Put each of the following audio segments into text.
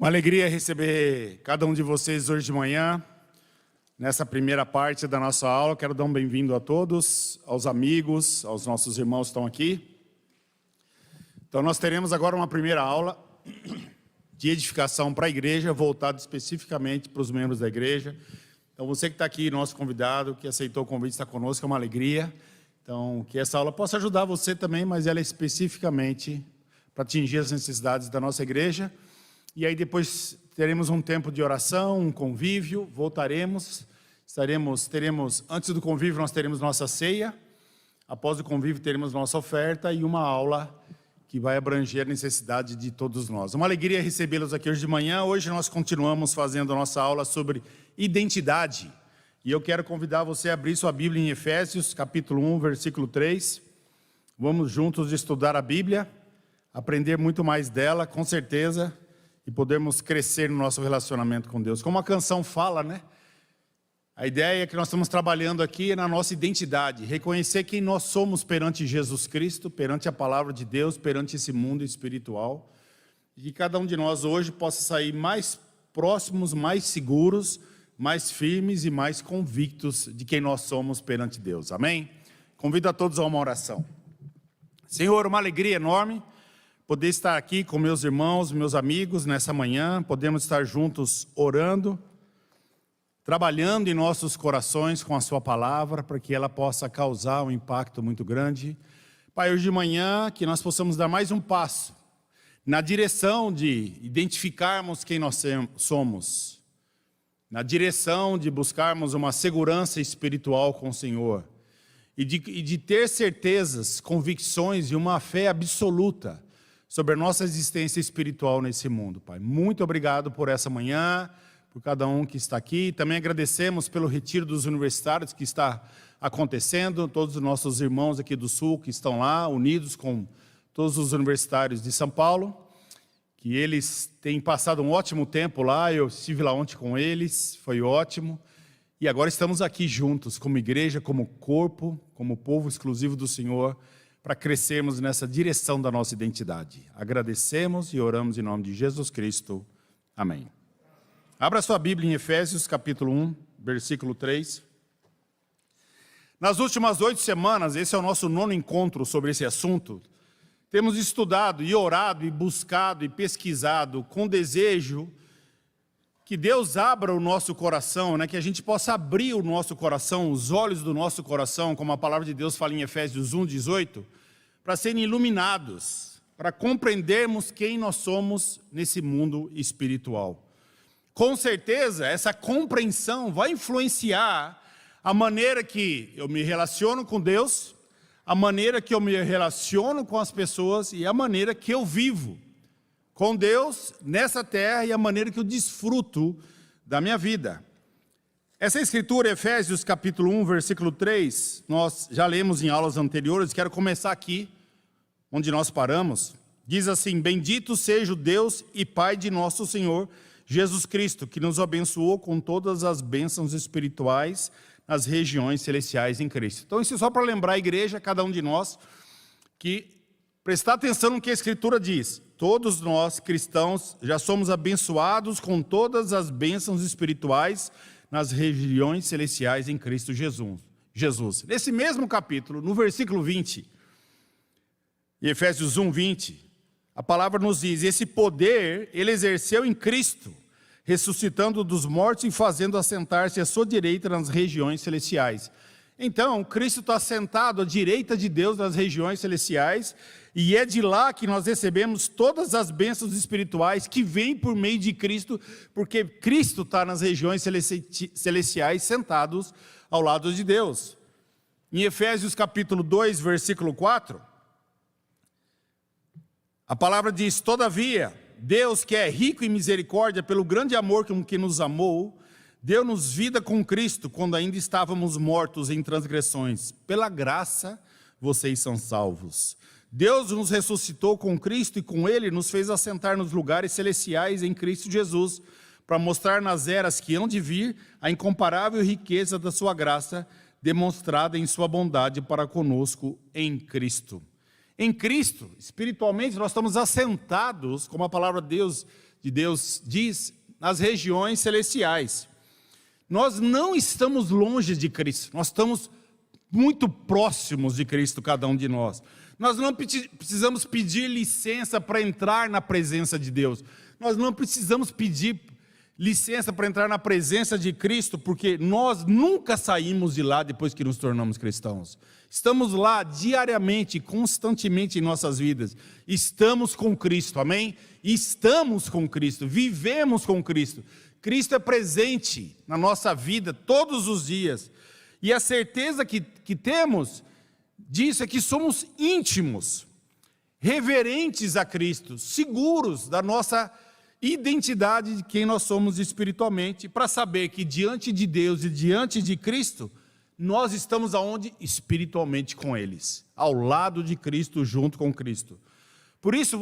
Uma alegria receber cada um de vocês hoje de manhã, nessa primeira parte da nossa aula. Quero dar um bem-vindo a todos, aos amigos, aos nossos irmãos que estão aqui. Então nós teremos agora uma primeira aula de edificação para a igreja, voltada especificamente para os membros da igreja. Então você que está aqui, nosso convidado, que aceitou o convite, está conosco, é uma alegria. Então que essa aula possa ajudar você também, mas ela é especificamente para atingir as necessidades da nossa igreja. E aí depois teremos um tempo de oração, um convívio, voltaremos, teremos, antes do convívio nós teremos nossa ceia, após o convívio teremos nossa oferta e uma aula que vai abranger a necessidade de todos nós. Uma alegria recebê-los aqui hoje de manhã. Hoje nós continuamos fazendo a nossa aula sobre identidade. E eu quero convidar você a abrir sua Bíblia em Efésios, capítulo 1, versículo 3. Vamos juntos estudar a Bíblia, aprender muito mais dela, com certeza, e podermos crescer no nosso relacionamento com Deus. Como a canção fala, né? A ideia que nós estamos trabalhando aqui é na nossa identidade, reconhecer quem nós somos perante Jesus Cristo, perante a palavra de Deus, perante esse mundo espiritual, e que cada um de nós hoje possa sair mais próximos, mais seguros, mais firmes e mais convictos de quem nós somos perante Deus. Amém? Convido a todos a uma oração. Senhor, uma alegria enorme poder estar aqui com meus irmãos, meus amigos nessa manhã, podemos estar juntos orando, trabalhando em nossos corações com a sua palavra, para que ela possa causar um impacto muito grande. Pai, hoje de manhã, que nós possamos dar mais um passo na direção de identificarmos quem nós somos, na direção de buscarmos uma segurança espiritual com o Senhor, e de ter certezas, convicções e uma fé absoluta sobre a nossa existência espiritual nesse mundo, Pai. Muito obrigado por essa manhã, por cada um que está aqui. Também agradecemos pelo retiro dos universitários que está acontecendo, todos os nossos irmãos aqui do Sul que estão lá, unidos com todos os universitários de São Paulo, que eles têm passado um ótimo tempo lá. Eu estive lá ontem com eles, foi ótimo. E agora estamos aqui juntos, como igreja, como corpo, como povo exclusivo do Senhor, para crescermos nessa direção da nossa identidade. Agradecemos e oramos em nome de Jesus Cristo. Amém. Abra sua Bíblia em Efésios, capítulo 1, versículo 3. Nas últimas 8 semanas, esse é o nosso 9º encontro sobre esse assunto, temos estudado e orado e buscado e pesquisado com desejo que Deus abra o nosso coração, né? Que a gente possa abrir o nosso coração, os olhos do nosso coração, como a palavra de Deus fala em Efésios 1:18, para serem iluminados, para compreendermos quem nós somos nesse mundo espiritual. Com certeza, essa compreensão vai influenciar a maneira que eu me relaciono com Deus, a maneira que eu me relaciono com as pessoas e a maneira que eu vivo com Deus nessa terra e a maneira que eu desfruto da minha vida. Essa escritura, Efésios capítulo 1, versículo 3, nós já lemos em aulas anteriores, quero começar aqui, onde nós paramos. Diz assim: bendito seja o Deus e Pai de nosso Senhor Jesus Cristo, que nos abençoou com todas as bênçãos espirituais nas regiões celestiais em Cristo. Então isso é só para lembrar a igreja, cada um de nós, que prestar atenção no que a escritura diz. Todos nós, cristãos, já somos abençoados com todas as bênçãos espirituais nas regiões celestiais em Cristo Jesus. Nesse mesmo capítulo, no versículo 20, em Efésios 1:20, a palavra nos diz: esse poder ele exerceu em Cristo, ressuscitando dos mortos e fazendo assentar-se à sua direita nas regiões celestiais. Então, Cristo está sentado à direita de Deus nas regiões celestiais, e é de lá que nós recebemos todas as bênçãos espirituais que vêm por meio de Cristo, porque Cristo está nas regiões celestiais sentados ao lado de Deus. Em Efésios capítulo 2, versículo 4, a palavra diz: todavia, Deus, que é rico em misericórdia, pelo grande amor com que nos amou, deu-nos vida com Cristo, quando ainda estávamos mortos em transgressões. Pela graça, vocês são salvos. Deus nos ressuscitou com Cristo e com Ele nos fez assentar nos lugares celestiais em Cristo Jesus, para mostrar nas eras que hão de vir a incomparável riqueza da sua graça, demonstrada em sua bondade para conosco em Cristo. Em Cristo, espiritualmente, nós estamos assentados, como a palavra de Deus de Deus diz, nas regiões celestiais. Nós não estamos longe de Cristo, nós estamos muito próximos de Cristo, cada um de nós. Nós não precisamos pedir licença para entrar na presença de Deus. Nós não precisamos pedir licença para entrar na presença de Cristo, porque nós nunca saímos de lá depois que nos tornamos cristãos. Estamos lá diariamente, constantemente em nossas vidas. Estamos com Cristo, amém? Estamos com Cristo, vivemos com Cristo. Cristo é presente na nossa vida todos os dias. E a certeza que temos disso é que somos íntimos, reverentes a Cristo, seguros da nossa identidade de quem nós somos espiritualmente, para saber que diante de Deus e diante de Cristo, nós estamos aonde? Espiritualmente com eles, ao lado de Cristo, junto com Cristo. Por isso,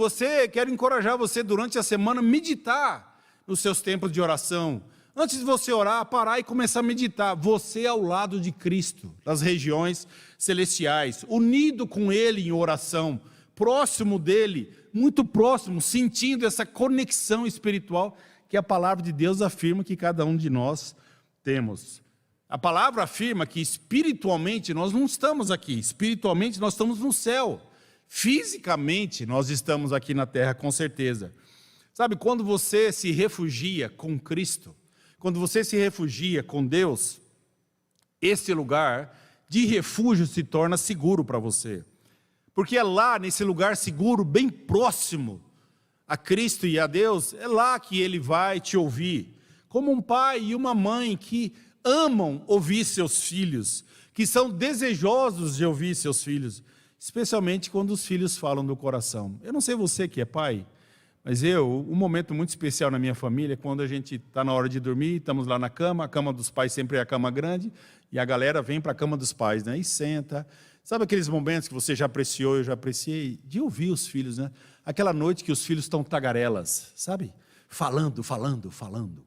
quero encorajar você durante a semana a meditar nos seus tempos de oração. Antes de você orar, parar e começar a meditar. Você ao lado de Cristo, nas regiões celestiais, unido com Ele em oração, próximo dEle, muito próximo, sentindo essa conexão espiritual que a palavra de Deus afirma que cada um de nós temos. A palavra afirma que espiritualmente nós não estamos aqui, espiritualmente nós estamos no céu. Fisicamente nós estamos aqui na terra, com certeza. Sabe, quando você se refugia com Cristo, quando você se refugia com Deus, esse lugar de refúgio se torna seguro para você. Porque é lá, nesse lugar seguro, bem próximo a Cristo e a Deus, é lá que Ele vai te ouvir. Como um pai e uma mãe que amam ouvir seus filhos, que são desejosos de ouvir seus filhos, especialmente quando os filhos falam do coração. Eu não sei você que é pai, mas um momento muito especial na minha família é quando a gente está na hora de dormir, estamos lá na cama, a cama dos pais sempre é a cama grande, e a galera vem para a cama dos pais, né? E senta. Sabe aqueles momentos que você já apreciou, eu já apreciei, de ouvir os filhos, né? Aquela noite que os filhos estão tagarelas, sabe? Falando,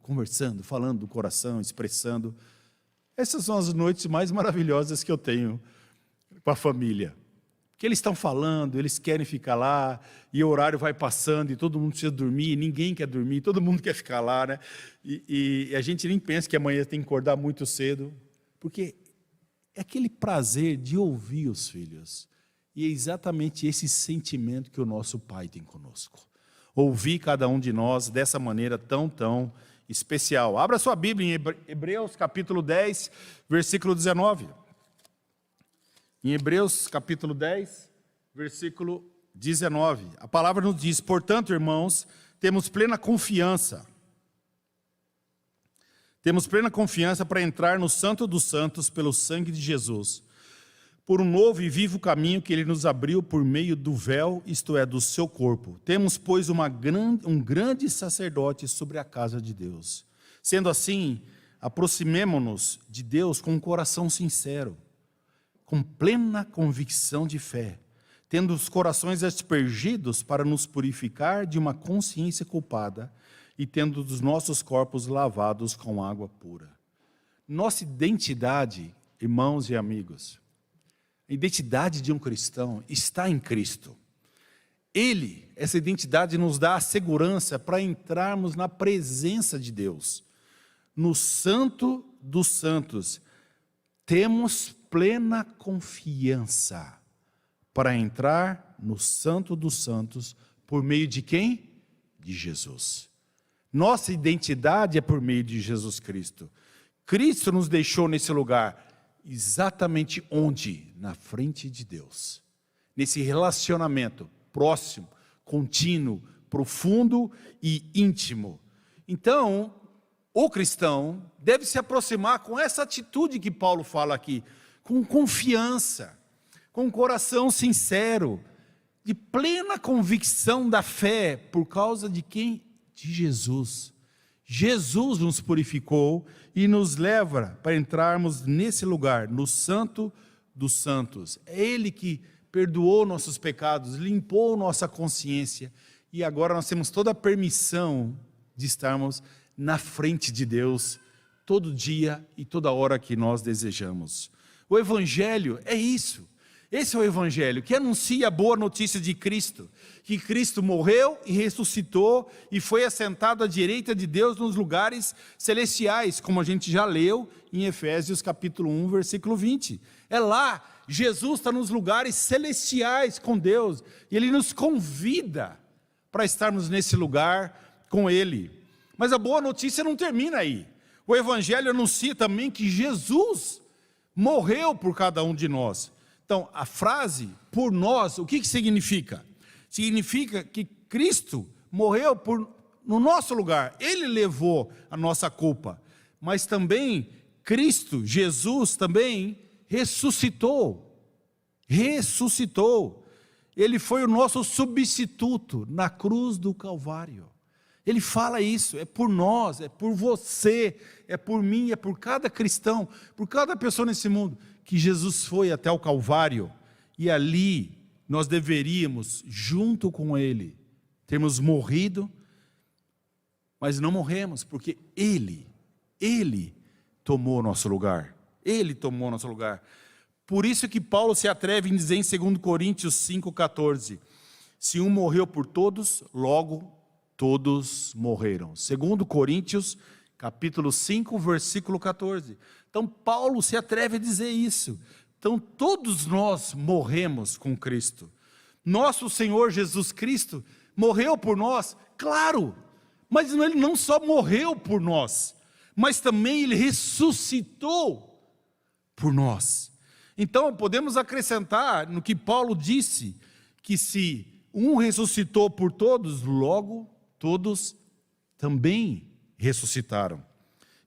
conversando, falando do coração, expressando. Essas são as noites mais maravilhosas que eu tenho com a família. Porque eles estão falando, eles querem ficar lá, e o horário vai passando, e todo mundo precisa dormir, ninguém quer dormir, todo mundo quer ficar lá, né? E a gente nem pensa que amanhã tem que acordar muito cedo, porque é aquele prazer de ouvir os filhos. E é exatamente esse sentimento que o nosso Pai tem conosco. Ouvir cada um de nós dessa maneira tão especial. Abra sua Bíblia em Hebreus capítulo 10, versículo 19. Em Hebreus capítulo 10, versículo 19. A palavra nos diz: portanto, irmãos, temos plena confiança para entrar no Santo dos Santos pelo sangue de Jesus, por um novo e vivo caminho que Ele nos abriu por meio do véu, isto é, do seu corpo. Temos, pois, um grande sacerdote sobre a casa de Deus. Sendo assim, aproximemo-nos de Deus com um coração sincero, com plena convicção de fé, tendo os corações aspergidos para nos purificar de uma consciência culpada e tendo os nossos corpos lavados com água pura. Nossa identidade, irmãos e amigos, a identidade de um cristão está em Cristo. Essa identidade nos dá a segurança para entrarmos na presença de Deus. No Santo dos Santos, temos plena confiança para entrar no Santo dos Santos por meio de quem? De Jesus. Nossa identidade é por meio de Jesus Cristo. Cristo nos deixou nesse lugar, exatamente onde? Na frente de Deus. Nesse relacionamento próximo, contínuo, profundo e íntimo. Então, o cristão deve se aproximar com essa atitude que Paulo fala aqui, com confiança, com um coração sincero, de plena convicção da fé, por causa de quem? De Jesus. Jesus nos purificou e nos leva para entrarmos nesse lugar, no Santo dos Santos. É Ele que perdoou nossos pecados, limpou nossa consciência, e agora nós temos toda a permissão de estarmos na frente de Deus, todo dia e toda hora que nós desejamos. O Evangelho é isso. Esse é o Evangelho, que anuncia a boa notícia de Cristo, que Cristo morreu e ressuscitou e foi assentado à direita de Deus nos lugares celestiais, como a gente já leu em Efésios capítulo 1, versículo 20. É lá, Jesus está nos lugares celestiais com Deus, e Ele nos convida para estarmos nesse lugar com Ele. Mas a boa notícia não termina aí. O Evangelho anuncia também que Jesus morreu por cada um de nós. Então, a frase, por nós, o que significa? Significa que Cristo morreu no nosso lugar. Ele levou a nossa culpa. Mas também, Cristo, Jesus, também ressuscitou. Ressuscitou. Ele foi o nosso substituto na cruz do Calvário. Ele fala isso, é por nós, é por você, é por mim, é por cada cristão, por cada pessoa nesse mundo, que Jesus foi até o Calvário, e ali nós deveríamos, junto com Ele, termos morrido, mas não morremos, porque Ele tomou o nosso lugar. Ele tomou o nosso lugar. Por isso que Paulo se atreve em dizer em 2 Coríntios 5,14, se um morreu por todos, logo todos morreram. 2 Coríntios, capítulo 5, versículo 14. Então, Paulo se atreve a dizer isso. Então, todos nós morremos com Cristo. Nosso Senhor Jesus Cristo morreu por nós, claro, mas Ele não só morreu por nós, mas também Ele ressuscitou por nós. Então, podemos acrescentar no que Paulo disse, que se um ressuscitou por todos, logo todos também ressuscitaram.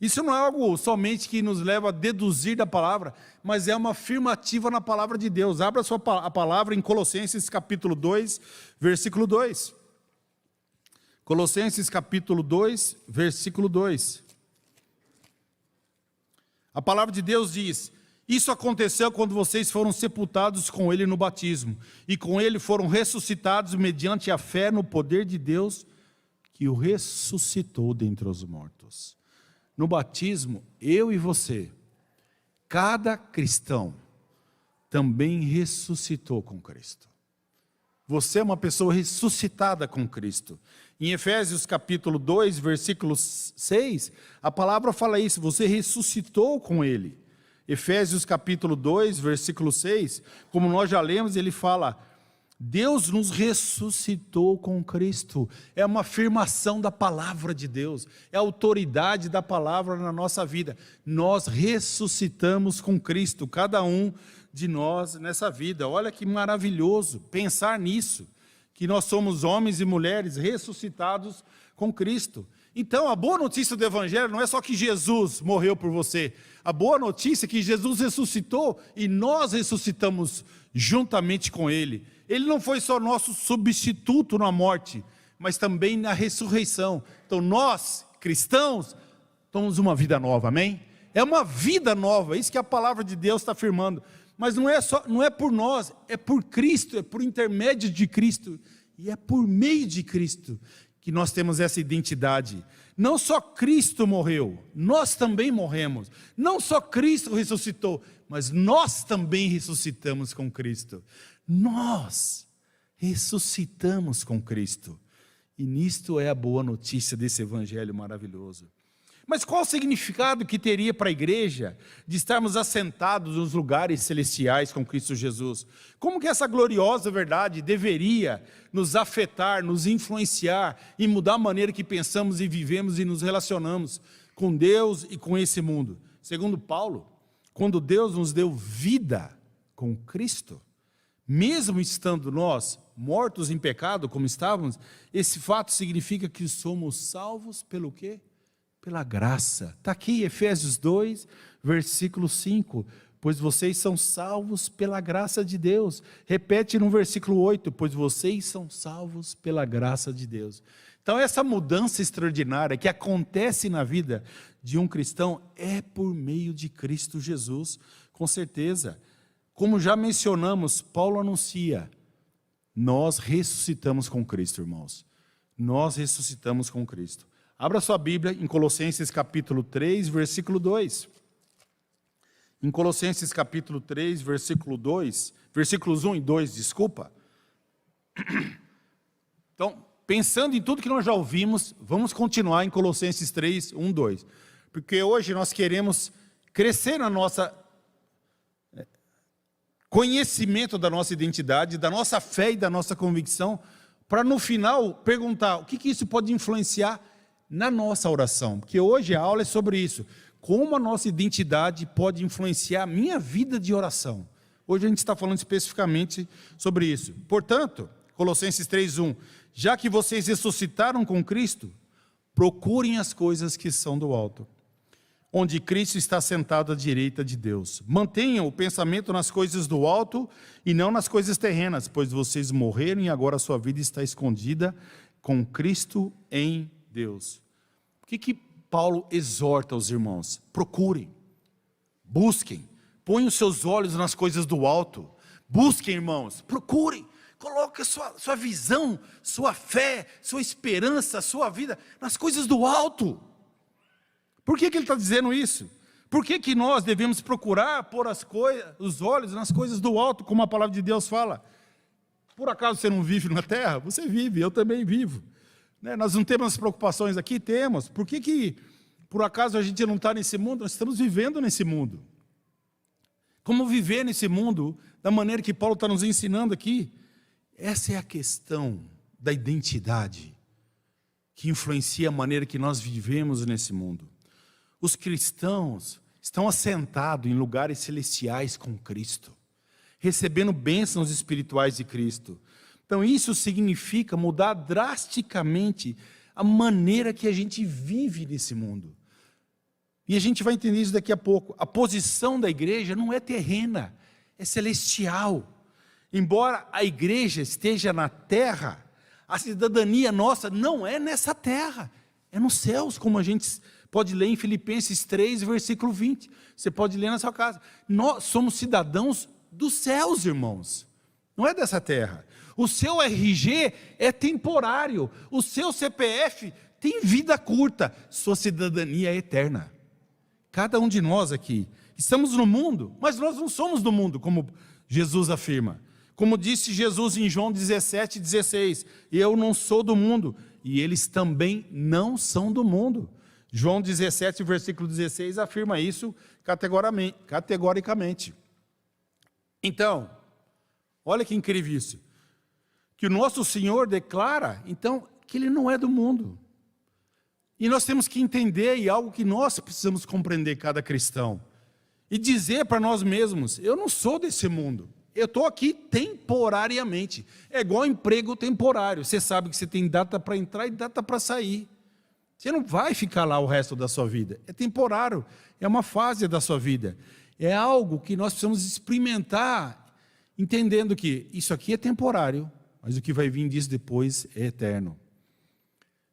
Isso não é algo somente que nos leva a deduzir da palavra, mas é uma afirmativa na palavra de Deus. Abra a palavra em Colossenses capítulo 2, versículo 2. Colossenses capítulo 2, versículo 2. A palavra de Deus diz: isso aconteceu quando vocês foram sepultados com Ele no batismo, e com Ele foram ressuscitados mediante a fé no poder de Deus, que o ressuscitou dentre os mortos. No batismo, eu e você, cada cristão, também ressuscitou com Cristo. Você é uma pessoa ressuscitada com Cristo. Em Efésios capítulo 2, versículo 6, a palavra fala isso, você ressuscitou com Ele. Efésios capítulo 2, versículo 6, como nós já lemos, ele fala: Deus nos ressuscitou com Cristo. É uma afirmação da palavra de Deus, é a autoridade da palavra na nossa vida. Nós ressuscitamos com Cristo, cada um de nós nessa vida. Olha que maravilhoso pensar nisso, que nós somos homens e mulheres ressuscitados com Cristo. Então, a boa notícia do Evangelho não é só que Jesus morreu por você. A boa notícia é que Jesus ressuscitou e nós ressuscitamos juntamente com Ele. Ele não foi só nosso substituto na morte, mas também na ressurreição. Então nós, cristãos, temos uma vida nova, amém? É uma vida nova, isso que a palavra de Deus está afirmando. Mas não é por nós, é por Cristo, é por intermédio de Cristo, e é por meio de Cristo que nós temos essa identidade. Não só Cristo morreu, nós também morremos. Não só Cristo ressuscitou, mas nós também ressuscitamos com Cristo. Nós ressuscitamos com Cristo. E nisto é a boa notícia desse Evangelho maravilhoso. Mas qual o significado que teria para a igreja de estarmos assentados nos lugares celestiais com Cristo Jesus? Como que essa gloriosa verdade deveria nos afetar, nos influenciar e mudar a maneira que pensamos e vivemos e nos relacionamos com Deus e com esse mundo? Segundo Paulo, quando Deus nos deu vida com Cristo, mesmo estando nós mortos em pecado, como estávamos, esse fato significa que somos salvos pelo quê? Pela graça. Está aqui Efésios 2, versículo 5. Pois vocês são salvos pela graça de Deus. Repete no versículo 8. Pois vocês são salvos pela graça de Deus. Então essa mudança extraordinária que acontece na vida de um cristão é por meio de Cristo Jesus, com certeza. Como já mencionamos, Paulo anuncia, nós ressuscitamos com Cristo, irmãos. Nós ressuscitamos com Cristo. Abra sua Bíblia em Colossenses capítulo 3, versículo 2. Em Colossenses capítulo 3, versículos 1 e 2, desculpa. Então, pensando em tudo que nós já ouvimos, vamos continuar em Colossenses 3, 1, 2. Porque hoje nós queremos crescer na nossa conhecimento da nossa identidade, da nossa fé e da nossa convicção, para no final perguntar o que isso pode influenciar na nossa oração. Porque hoje a aula é sobre isso. Como a nossa identidade pode influenciar a minha vida de oração. Hoje a gente está falando especificamente sobre isso. Portanto, Colossenses 3:1, já que vocês ressuscitaram com Cristo, procurem as coisas que são do alto, onde Cristo está sentado à direita de Deus. Mantenham o pensamento nas coisas do alto e não nas coisas terrenas, pois vocês morreram e agora a sua vida está escondida com Cristo em Deus. O que Paulo exorta os irmãos? Procurem, busquem, ponham os seus olhos nas coisas do alto. Busquem, irmãos, procurem. Coloque a sua visão, sua fé, sua esperança, sua vida nas coisas do alto. Por que ele está dizendo isso? Por que nós devemos procurar pôr os olhos nas coisas do alto, como a palavra de Deus fala? Por acaso você não vive na terra? Você vive, eu também vivo. Nós não temos as preocupações aqui? Temos. Por que por acaso a gente não está nesse mundo? Nós estamos vivendo nesse mundo. Como viver nesse mundo da maneira que Paulo está nos ensinando aqui? Essa é a questão da identidade que influencia a maneira que nós vivemos nesse mundo. Os cristãos estão assentados em lugares celestiais com Cristo, recebendo bênçãos espirituais de Cristo. Então isso significa mudar drasticamente a maneira que a gente vive nesse mundo. E a gente vai entender isso daqui a pouco. A posição da igreja não é terrena, é celestial. Embora a igreja esteja na terra, a cidadania nossa não é nessa terra, é nos céus, como a gente pode ler em Filipenses 3, versículo 20. Você pode ler na sua casa. Nós somos cidadãos dos céus, irmãos. Não é dessa terra. O seu RG é temporário. O seu CPF tem vida curta. Sua cidadania é eterna. Cada um de nós aqui estamos no mundo, mas nós não somos do mundo, como Jesus afirma. Como disse Jesus em João 17:16, eu não sou do mundo, e eles também não são do mundo. João 17, versículo 16, afirma isso categoricamente. Então, olha que incrível isso. Que o nosso Senhor declara, então, que Ele não é do mundo. E nós temos que entender, e algo que nós precisamos compreender, cada cristão, e dizer para nós mesmos, eu não sou desse mundo. Eu estou aqui temporariamente. É igual emprego temporário. Você sabe que você tem data para entrar e data para sair. Você não vai ficar lá o resto da sua vida. É temporário. É uma fase da sua vida. É algo que nós precisamos experimentar, entendendo que isso aqui é temporário, mas o que vai vir disso depois é eterno.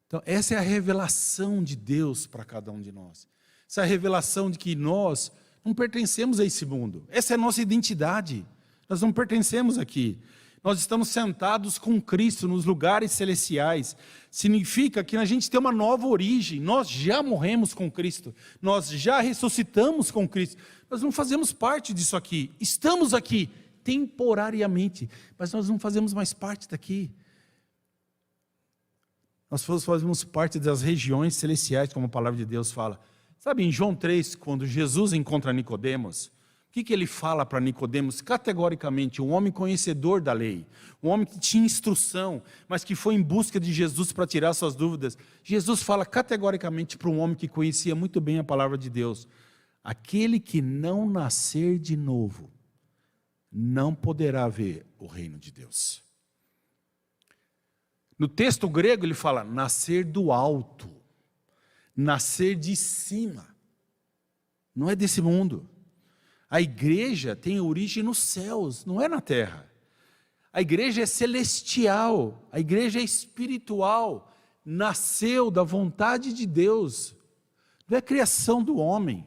Então, essa é a revelação de Deus para cada um de nós. Essa é a revelação de que nós não pertencemos a esse mundo. Essa é a nossa identidade. Nós não pertencemos aqui. Nós estamos sentados com Cristo nos lugares celestiais. Significa que a gente tem uma nova origem. Nós já morremos com Cristo. Nós já ressuscitamos com Cristo. Nós não fazemos parte disso aqui. Estamos aqui temporariamente, mas nós não fazemos mais parte daqui. Nós fazemos parte das regiões celestiais, como a palavra de Deus fala. Sabe, em João 3, quando Jesus encontra Nicodemos, o que ele fala para Nicodemos? Categoricamente, um homem conhecedor da lei, um homem que tinha instrução, mas que foi em busca de Jesus para tirar suas dúvidas. Jesus fala categoricamente para um homem que conhecia muito bem a palavra de Deus: aquele que não nascer de novo, não poderá ver o reino de Deus. No texto grego ele fala, nascer do alto, nascer de cima, não é desse mundo. A igreja tem origem nos céus, não é na terra. A igreja é celestial, a igreja é espiritual, nasceu da vontade de Deus, não é criação do homem.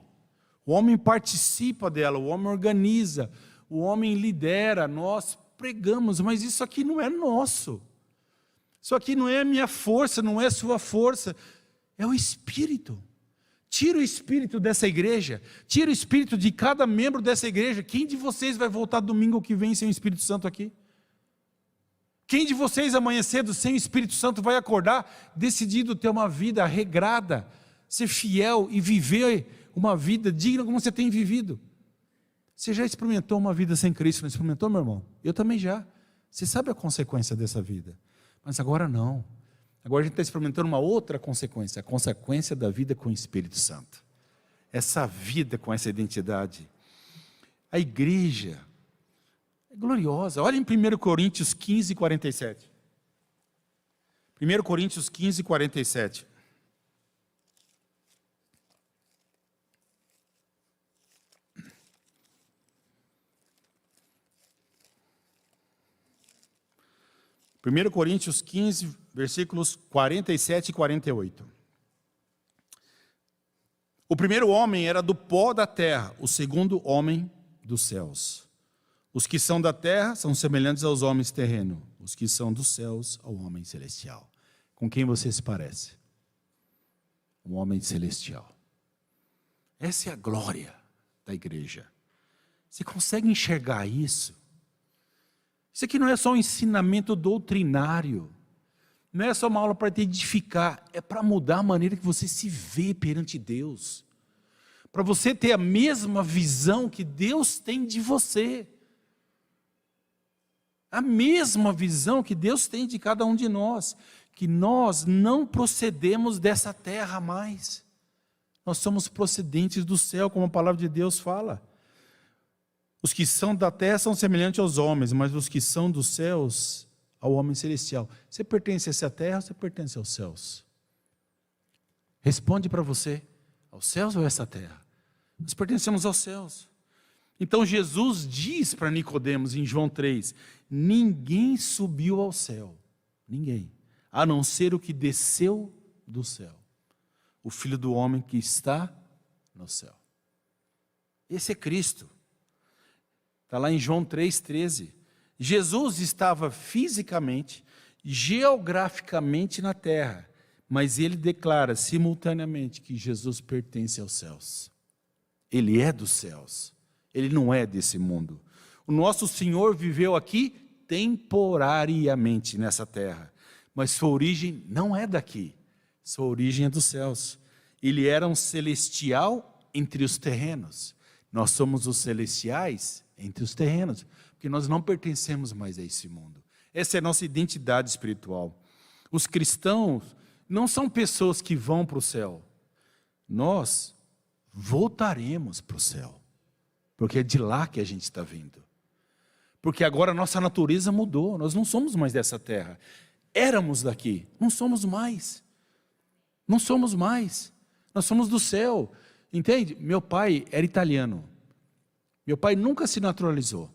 O homem participa dela, o homem organiza, o homem lidera, nós pregamos, mas isso aqui não é nosso. Isso aqui não é a minha força, não é a sua força, é o Espírito. Tira o espírito dessa igreja, tira o espírito de cada membro dessa igreja. Quem de vocês vai voltar domingo que vem sem o Espírito Santo aqui? Quem de vocês amanhã cedo sem o Espírito Santo vai acordar decidido ter uma vida regrada, ser fiel e viver uma vida digna como você tem vivido? Você já experimentou uma vida sem Cristo, não experimentou, meu irmão? Eu também já. Você sabe a consequência dessa vida, mas agora não. Agora a gente está experimentando uma outra consequência, a consequência da vida com o Espírito Santo. Essa vida com essa identidade. A igreja é gloriosa. Olha em 1 Coríntios 15, 47. 1 Coríntios 15, 47. Primeiro Coríntios 15, versículos 47 e 48. O primeiro homem era do pó da terra, o segundo homem dos céus. Os que são da terra são semelhantes aos homens terrenos, os que são dos céus ao homem celestial. Com quem você se parece? Um homem celestial. Essa é a glória da igreja. Você consegue enxergar isso? Isso aqui não é só um ensinamento doutrinário, não é só uma aula para te edificar, é para mudar a maneira que você se vê perante Deus, para você ter a mesma visão que Deus tem de você, a mesma visão que Deus tem de cada um de nós, que nós não procedemos dessa terra mais, nós somos procedentes do céu, como a palavra de Deus fala. Os que são da terra são semelhantes aos homens, mas os que são dos céus, ao homem celestial. Você pertence a essa terra ou você pertence aos céus? Responde para você, aos céus ou a essa terra? Nós pertencemos aos céus. Então Jesus diz para Nicodemos em João 3, ninguém subiu ao céu, ninguém, a não ser o que desceu do céu, o Filho do homem que está no céu. Esse é Cristo. Está lá em João 3,13. Jesus estava fisicamente, geograficamente na terra, mas ele declara simultaneamente que Jesus pertence aos céus. Ele é dos céus, ele não é desse mundo. O nosso Senhor viveu aqui temporariamente nessa terra, mas sua origem não é daqui, sua origem é dos céus. Ele era um celestial entre os terrenos, nós somos os celestiais entre os terrenos, porque nós não pertencemos mais a esse mundo. Essa é a nossa identidade espiritual. Os cristãos não são pessoas que vão para o céu. Nós voltaremos para o céu, porque é de lá que a gente está vindo. Porque agora a nossa natureza mudou, nós não somos mais dessa terra. Éramos daqui, não somos mais. Não somos mais. Nós somos do céu. Entende? Meu pai era italiano. Meu pai nunca se naturalizou,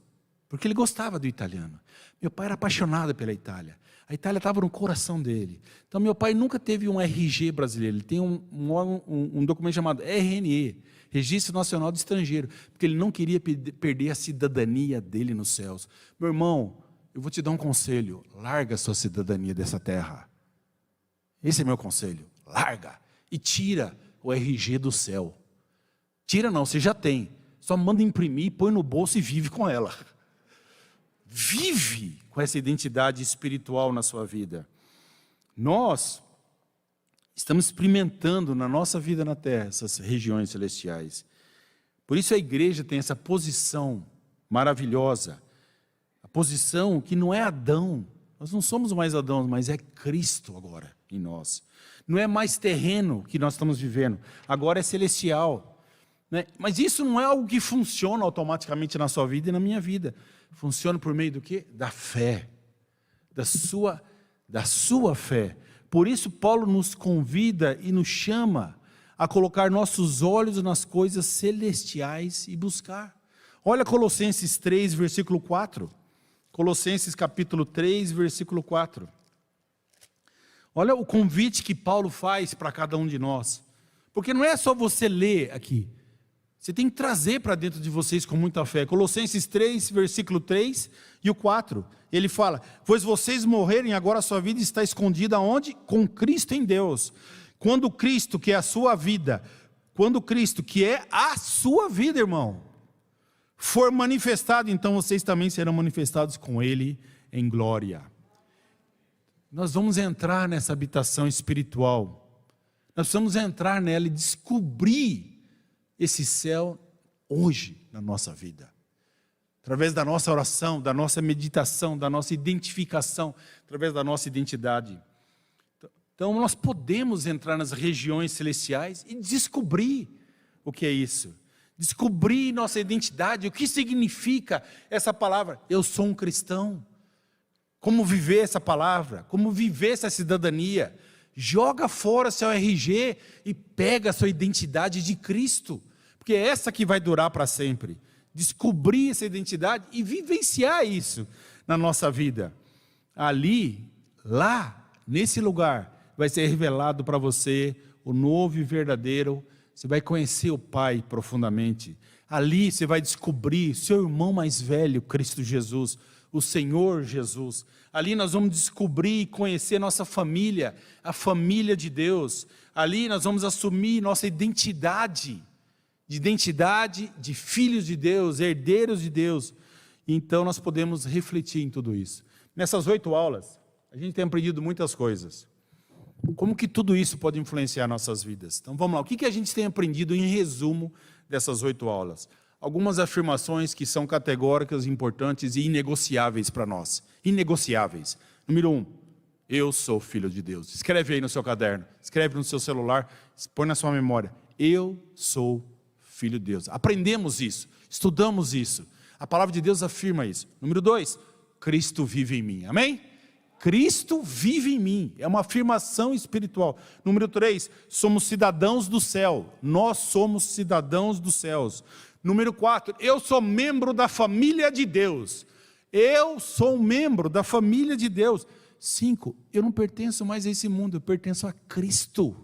porque ele gostava do italiano. Meu pai era apaixonado pela Itália. A Itália estava no coração dele. Então, meu pai nunca teve um RG brasileiro. Ele tem um documento chamado RNE, Registro Nacional do Estrangeiro, porque ele não queria perder a cidadania dele nos céus. Meu irmão, eu vou te dar um conselho. Larga a sua cidadania dessa terra. Esse é meu conselho. Larga e tira o RG do céu. Tira não, você já tem. Só manda imprimir, põe no bolso e vive com ela. Vive com essa identidade espiritual na sua vida. Nós estamos experimentando na nossa vida na terra essas regiões celestiais. Por isso a igreja tem essa posição maravilhosa. A posição que não é Adão. Nós não somos mais Adão, mas é Cristo agora em nós. Não é mais terreno que nós estamos vivendo, agora é celestial. Mas isso não é algo que funciona automaticamente na sua vida e na minha vida. Funciona por meio do quê? Da fé. Da sua fé. Por isso Paulo nos convida e nos chama a colocar nossos olhos nas coisas celestiais e buscar. Olha Colossenses 3, versículo 4. Colossenses capítulo 3, versículo 4. Olha o convite que Paulo faz para cada um de nós. Porque não é só você ler aqui. Você tem que trazer para dentro de vocês com muita fé. Colossenses 3, versículo 3 e o 4. Ele fala, pois vocês morrerem, agora a sua vida está escondida onde? Com Cristo em Deus. Quando Cristo, que é a sua vida, Quando Cristo, que é a sua vida, irmão, for manifestado, então vocês também serão manifestados com Ele em glória. Nós vamos entrar nessa habitação espiritual. Nós precisamos entrar nela e descobrir esse céu hoje na nossa vida. Através da nossa oração, da nossa meditação, da nossa identificação, através da nossa identidade. Então nós podemos entrar nas regiões celestiais e descobrir o que é isso. Descobrir nossa identidade, o que significa essa palavra. Eu sou um cristão. Como viver essa palavra, como viver essa cidadania. Joga fora seu RG e pega a sua identidade de Cristo. Porque é essa que vai durar para sempre. Descobrir essa identidade e vivenciar isso na nossa vida. Ali, lá, nesse lugar, vai ser revelado para você o novo e verdadeiro. Você vai conhecer o Pai profundamente. Ali você vai descobrir seu irmão mais velho, Cristo Jesus, o Senhor Jesus. Ali nós vamos descobrir e conhecer nossa família, a família de Deus. Ali nós vamos assumir nossa identidade de filhos de Deus, herdeiros de Deus. Então nós podemos refletir em tudo isso. Nessas 8 aulas, a gente tem aprendido muitas coisas. Como que tudo isso pode influenciar nossas vidas? Então vamos lá, o que a gente tem aprendido em resumo dessas 8 aulas? Algumas afirmações que são categóricas, importantes e inegociáveis para nós. Inegociáveis. Número 1, eu sou filho de Deus. Escreve aí no seu caderno, escreve no seu celular, põe na sua memória. Eu sou filho de Deus. Aprendemos isso, estudamos isso. A palavra de Deus afirma isso. Número 2, Cristo vive em mim. Amém? Cristo vive em mim, é uma afirmação espiritual. Número 3, somos cidadãos do céu, nós somos cidadãos dos céus. Número 4, eu sou membro da família de Deus, eu sou um membro da família de Deus. 5, eu não pertenço mais a esse mundo, eu pertenço a Cristo.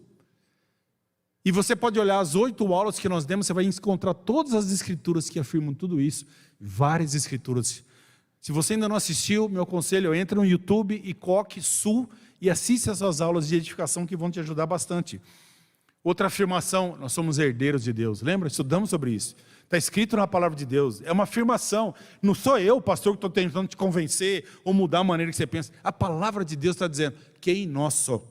E você pode olhar as 8 aulas que nós demos, você vai encontrar todas as escrituras que afirmam tudo isso, várias escrituras. Se você ainda não assistiu, meu conselho, entra no YouTube e coloque Sul e assista essas aulas de edificação que vão te ajudar bastante. Outra afirmação, nós somos herdeiros de Deus. Lembra? Estudamos sobre isso. Está escrito na palavra de Deus. É uma afirmação. Não sou eu, pastor, que estou tentando te convencer ou mudar a maneira que você pensa. A palavra de Deus está dizendo, quem nós somos?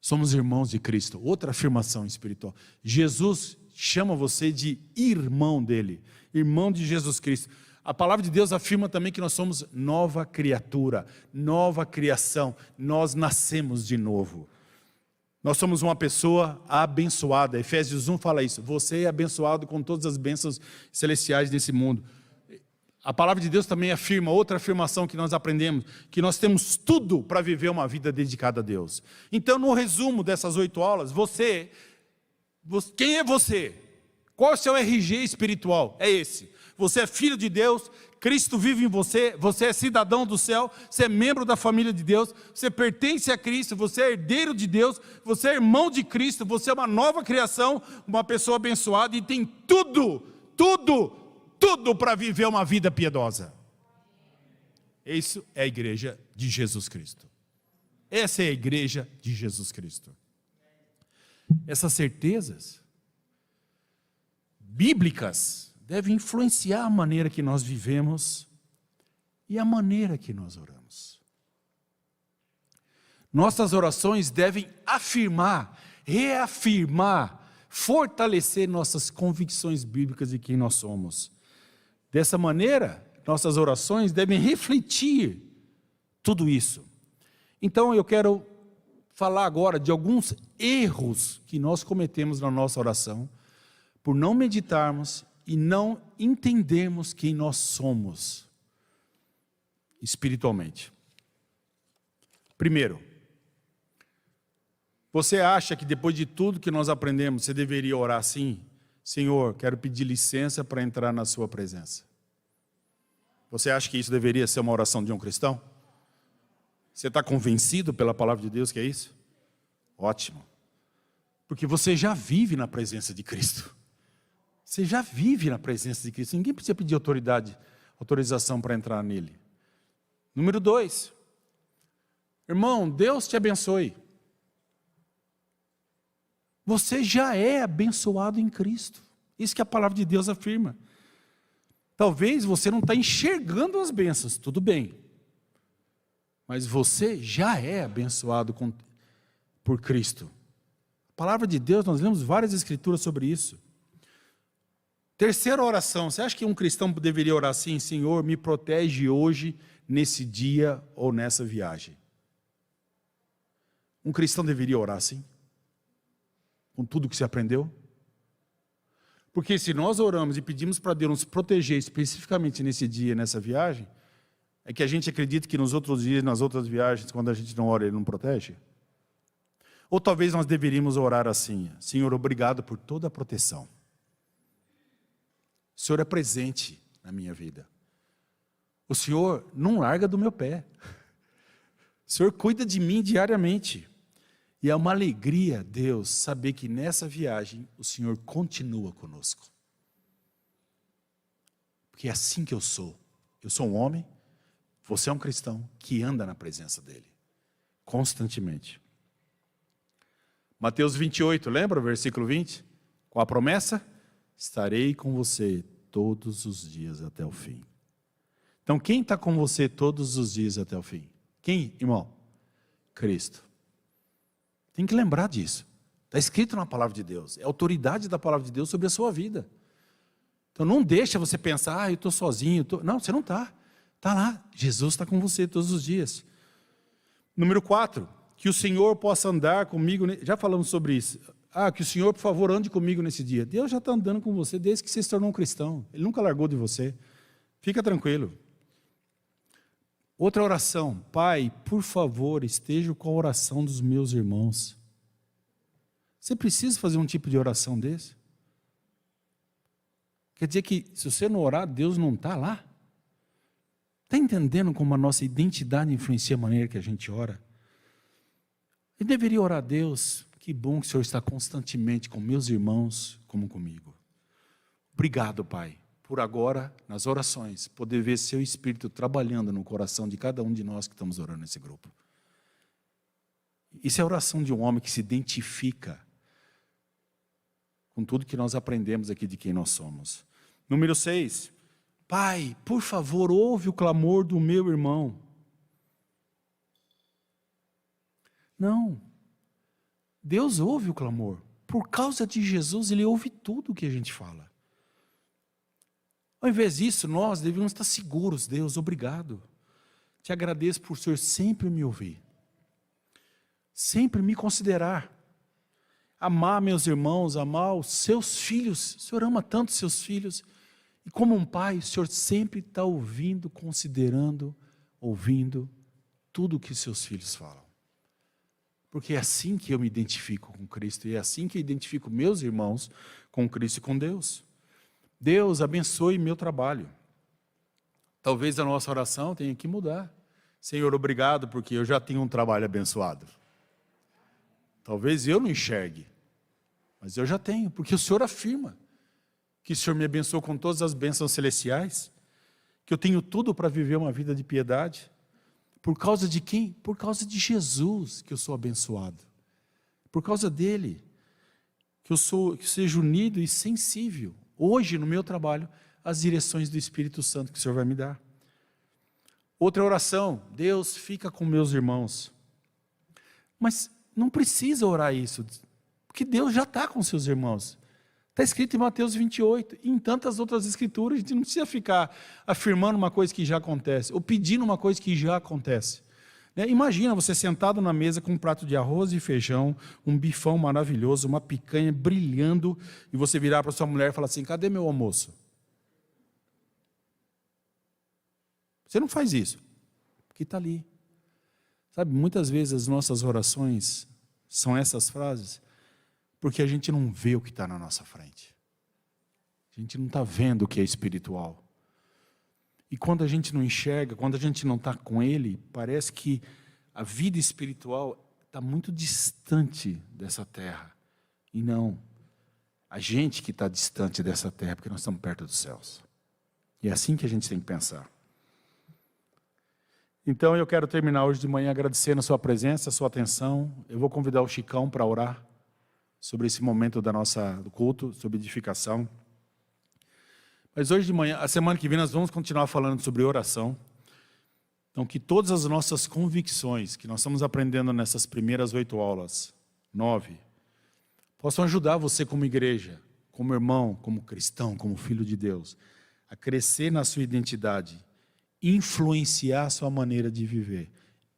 Somos irmãos de Cristo. Outra afirmação espiritual. Jesus chama você de irmão dele. Irmão de Jesus Cristo. A palavra de Deus afirma também que nós somos nova criatura, nova criação, nós nascemos de novo. Nós somos uma pessoa abençoada, Efésios 1 fala isso, você é abençoado com todas as bênçãos celestiais desse mundo. A palavra de Deus também afirma, outra afirmação que nós aprendemos, que nós temos tudo para viver uma vida dedicada a Deus. Então, no resumo dessas 8 aulas, quem é você? Qual é o seu RG espiritual? É esse. Você é filho de Deus, Cristo vive em você, você é cidadão do céu, você é membro da família de Deus, você pertence a Cristo, você é herdeiro de Deus, você é irmão de Cristo, você é uma nova criação, uma pessoa abençoada e tem tudo para viver uma vida piedosa. Isso é a igreja de Jesus Cristo. Essa é a igreja de Jesus Cristo. Essas certezas bíblicas deve influenciar a maneira que nós vivemos e a maneira que nós oramos. Nossas orações devem afirmar, reafirmar, fortalecer nossas convicções bíblicas de quem nós somos. Dessa maneira, nossas orações devem refletir tudo isso. Então eu quero falar agora de alguns erros que nós cometemos na nossa oração, por não meditarmos e não entendermos quem nós somos espiritualmente. Primeiro, você acha que depois de tudo que nós aprendemos, você deveria orar assim? Senhor, quero pedir licença para entrar na sua presença. Você acha que isso deveria ser uma oração de um cristão? Você está convencido pela palavra de Deus que é isso? Ótimo. Porque você já vive na presença de Cristo. Você já vive na presença de Cristo. Ninguém precisa pedir autorização para entrar nele. Número 2. Irmão, Deus te abençoe. Você já é abençoado em Cristo. Isso que a palavra de Deus afirma. Talvez você não está enxergando as bênçãos, tudo bem. Mas você já é abençoado por Cristo. A palavra de Deus, nós lemos várias escrituras sobre isso. Terceira oração, você acha que um cristão deveria orar assim? Senhor, me protege hoje, nesse dia ou nessa viagem. Um cristão deveria orar assim? Com tudo que você aprendeu? Porque se nós oramos e pedimos para Deus nos proteger especificamente nesse dia, nessa viagem, é que a gente acredita que nos outros dias, nas outras viagens, quando a gente não ora, Ele não protege? Ou talvez nós deveríamos orar assim: Senhor, obrigado por toda a proteção. O Senhor é presente na minha vida. O Senhor não larga do meu pé. O Senhor cuida de mim diariamente. E é uma alegria, Deus, saber que nessa viagem o Senhor continua conosco. Porque é assim que eu sou. Eu sou um homem, você é um cristão que anda na presença dEle. Constantemente. Mateus 28, lembra o versículo 20? Com a promessa: estarei com você todos os dias até o fim. Então quem está com você todos os dias até o fim? Quem, irmão? Cristo. Tem que lembrar disso. Está escrito na palavra de Deus. É a autoridade da palavra de Deus sobre a sua vida. Então não deixa você pensar: eu estou sozinho. Não, você não está. Está lá. Jesus está com você todos os dias. Número 4. Que o Senhor possa andar comigo. Já falamos sobre isso. Que o Senhor, por favor, ande comigo nesse dia. Deus já está andando com você desde que você se tornou um cristão. Ele nunca largou de você. Fica tranquilo. Outra oração: Pai, por favor, esteja com a oração dos meus irmãos. Você precisa fazer um tipo de oração desse? Quer dizer que se você não orar, Deus não está lá? Está entendendo como a nossa identidade influencia a maneira que a gente ora? Eu deveria orar a Deus: que bom que o Senhor está constantemente com meus irmãos como comigo. Obrigado, Pai, por agora, nas orações, poder ver seu Espírito trabalhando no coração de cada um de nós que estamos orando nesse grupo. Isso é a oração de um homem que se identifica com tudo que nós aprendemos aqui de quem nós somos. Número 6. Pai, por favor, ouve o clamor do meu irmão. Não. Deus ouve o clamor. Por causa de Jesus, Ele ouve tudo o que a gente fala. Ao invés disso, nós devemos estar seguros. Deus, obrigado. Te agradeço por o Senhor sempre me ouvir. Sempre me considerar. Amar meus irmãos, amar os seus filhos. O Senhor ama tanto seus filhos. E como um pai, o Senhor sempre está ouvindo, considerando, ouvindo tudo o que seus filhos falam. Porque é assim que eu me identifico com Cristo. E é assim que eu identifico meus irmãos com Cristo e com Deus. Deus abençoe meu trabalho. Talvez a nossa oração tenha que mudar. Senhor, obrigado porque eu já tenho um trabalho abençoado. Talvez eu não enxergue, mas eu já tenho, porque o Senhor afirma que o Senhor me abençoou com todas as bênçãos celestiais, que eu tenho tudo para viver uma vida de piedade. Por causa de quem? Por causa de Jesus que eu sou abençoado. Por causa dele, que eu seja unido e sensível, hoje no meu trabalho, às direções do Espírito Santo que o Senhor vai me dar. Outra oração: Deus, fica com meus irmãos. Mas não precisa orar isso, porque Deus já está com seus irmãos. Está escrito em Mateus 28, e em tantas outras escrituras. A gente não precisa ficar afirmando uma coisa que já acontece, ou pedindo uma coisa que já acontece. Imagina você sentado na mesa com um prato de arroz e feijão, um bifão maravilhoso, uma picanha brilhando, e você virar para sua mulher e falar assim: cadê meu almoço? Você não faz isso, porque está ali. Sabe, muitas vezes as nossas orações são essas frases, porque a gente não vê o que está na nossa frente. A gente não está vendo o que é espiritual. E quando a gente não enxerga, quando a gente não está com Ele, parece que a vida espiritual está muito distante dessa terra. E não, a gente que está distante dessa terra, porque nós estamos perto dos céus. E é assim que a gente tem que pensar. Então eu quero terminar hoje de manhã agradecendo a sua presença, a sua atenção. Eu vou convidar o Chicão para orar. sobre esse momento do culto, sobre edificação. Mas hoje de manhã, a semana que vem, nós vamos continuar falando sobre oração. Então, que todas as nossas convicções que nós estamos aprendendo nessas primeiras 8 aulas, 9, possam ajudar você como igreja, como irmão, como cristão, como filho de Deus, a crescer na sua identidade, influenciar a sua maneira de viver,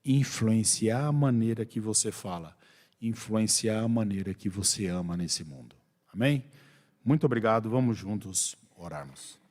influenciar a maneira que você fala, influenciar a maneira que você ama nesse mundo. Amém? Muito obrigado, vamos juntos orarmos.